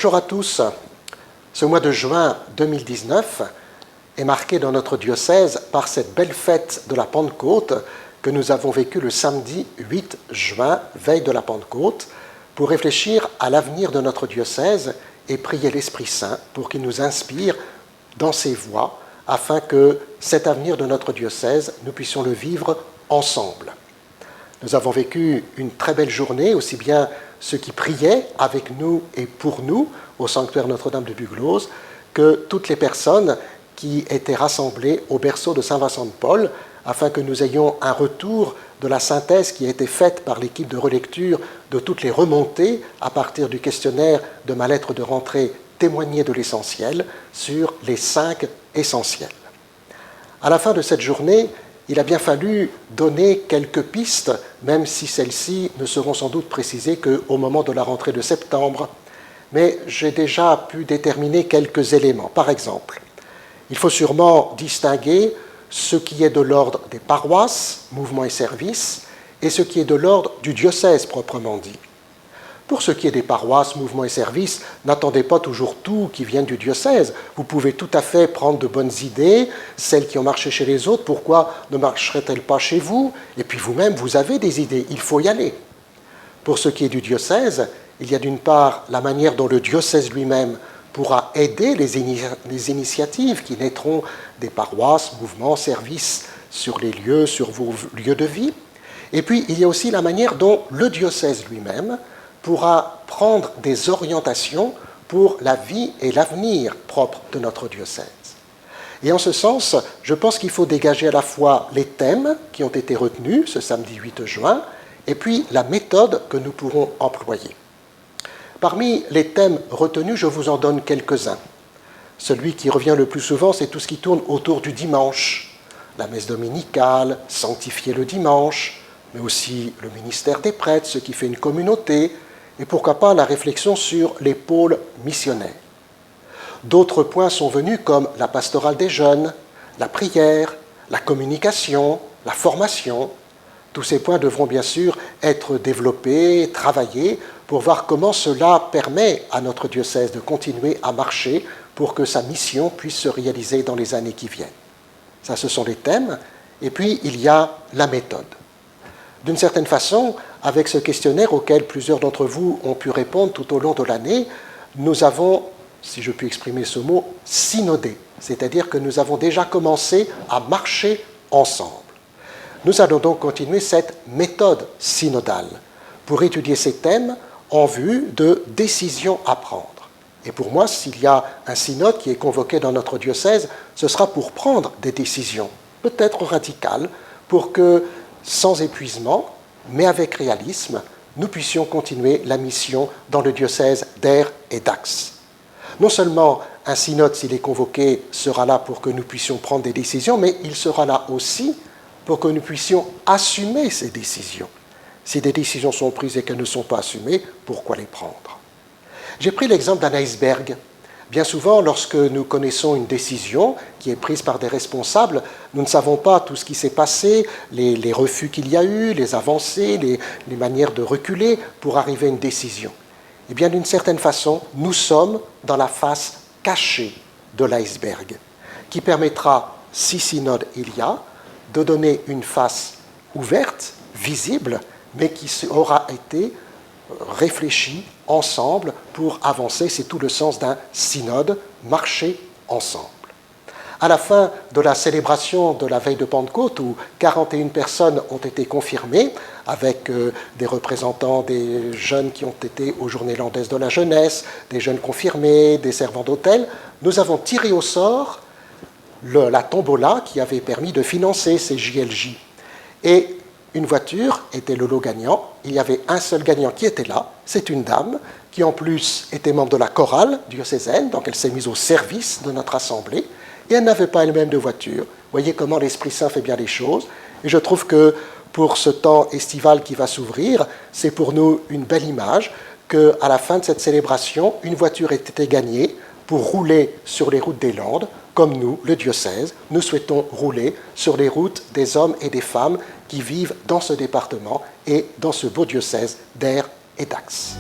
Bonjour à tous. Ce mois de juin 2019 est marqué dans notre diocèse par cette belle fête de la Pentecôte que nous avons vécue le samedi 8 juin, veille de la Pentecôte, pour réfléchir à l'avenir de notre diocèse et prier l'Esprit Saint pour qu'il nous inspire dans ses voies afin que cet avenir de notre diocèse, nous puissions le vivre ensemble. Nous avons vécu une très belle journée, aussi bien ceux qui priaient avec nous et pour nous au sanctuaire Notre-Dame de Buglose, que toutes les personnes qui étaient rassemblées au berceau de Saint-Vincent de Paul, afin que nous ayons un retour de la synthèse qui a été faite par l'équipe de relecture de toutes les remontées à partir du questionnaire de ma lettre de rentrée témoignée de l'essentiel sur les 5 essentiels. À la fin de cette journée, il a bien fallu donner quelques pistes, même si celles-ci ne seront sans doute précisées qu'au moment de la rentrée de septembre. Mais j'ai déjà pu déterminer quelques éléments. Par exemple, il faut sûrement distinguer ce qui est de l'ordre des paroisses, mouvements et services, et ce qui est de l'ordre du diocèse proprement dit. Pour ce qui est des paroisses, mouvements et services, n'attendez pas toujours tout qui vient du diocèse. Vous pouvez tout à fait prendre de bonnes idées, celles qui ont marché chez les autres, pourquoi ne marcheraient-elles pas chez vous? Et puis vous-même, vous avez des idées, il faut y aller. Pour ce qui est du diocèse, il y a d'une part la manière dont le diocèse lui-même pourra aider les initiatives qui naîtront des paroisses, mouvements, services sur les lieux, sur vos lieux de vie. Et puis il y a aussi la manière dont le diocèse lui-même pourra prendre des orientations pour la vie et l'avenir propre de notre diocèse. Et en ce sens, je pense qu'il faut dégager à la fois les thèmes qui ont été retenus ce samedi 8 juin, et puis la méthode que nous pourrons employer. Parmi les thèmes retenus, je vous en donne quelques-uns. Celui qui revient le plus souvent, c'est tout ce qui tourne autour du dimanche. La messe dominicale, sanctifier le dimanche, mais aussi le ministère des prêtres, ce qui fait une communauté, et pourquoi pas la réflexion sur les pôles missionnaires. D'autres points sont venus comme la pastorale des jeunes, la prière, la communication, la formation. Tous ces points devront bien sûr être développés, travaillés, pour voir comment cela permet à notre diocèse de continuer à marcher pour que sa mission puisse se réaliser dans les années qui viennent. Ça, ce sont les thèmes. Et puis, il y a la méthode. D'une certaine façon, avec ce questionnaire auquel plusieurs d'entre vous ont pu répondre tout au long de l'année, nous avons, si je puis exprimer ce mot, synodé, c'est-à-dire que nous avons déjà commencé à marcher ensemble. Nous allons donc continuer cette méthode synodale pour étudier ces thèmes en vue de décisions à prendre. Et pour moi, s'il y a un synode qui est convoqué dans notre diocèse, ce sera pour prendre des décisions, peut-être radicales, pour que, sans épuisement, mais avec réalisme, nous puissions continuer la mission dans le diocèse d'Aire et d'Ax. Non seulement un synode, s'il est convoqué, sera là pour que nous puissions prendre des décisions, mais il sera là aussi pour que nous puissions assumer ces décisions. Si des décisions sont prises et qu'elles ne sont pas assumées, pourquoi les prendre? J'ai pris l'exemple d'un iceberg. Bien souvent, lorsque nous connaissons une décision qui est prise par des responsables, nous ne savons pas tout ce qui s'est passé, les refus qu'il y a eu, les avancées, les manières de reculer pour arriver à une décision. Eh bien, d'une certaine façon, nous sommes dans la face cachée de l'iceberg, qui permettra, si synode il y a, de donner une face ouverte, visible, mais qui aura été réfléchie ensemble pour avancer. C'est tout le sens d'un synode, marcher ensemble. À la fin de la célébration de la veille de Pentecôte, où 41 personnes ont été confirmées, avec des représentants des jeunes qui ont été aux Journées landaises de la jeunesse, des jeunes confirmés, des servants d'hôtel, nous avons tiré au sort la tombola qui avait permis de financer ces JLJ. Et une voiture était le lot gagnant. Il y avait un seul gagnant qui était là. C'est une dame qui, en plus, était membre de la chorale diocésaine, donc elle s'est mise au service de notre assemblée, et elle n'avait pas elle-même de voiture. Vous voyez comment l'Esprit Saint fait bien les choses. Et je trouve que pour ce temps estival qui va s'ouvrir, c'est pour nous une belle image qu'à la fin de cette célébration, une voiture ait été gagnée pour rouler sur les routes des Landes, comme nous, le diocèse, nous souhaitons rouler sur les routes des hommes et des femmes qui vivent dans ce département et dans ce beau diocèse d'Aire et d'Ax.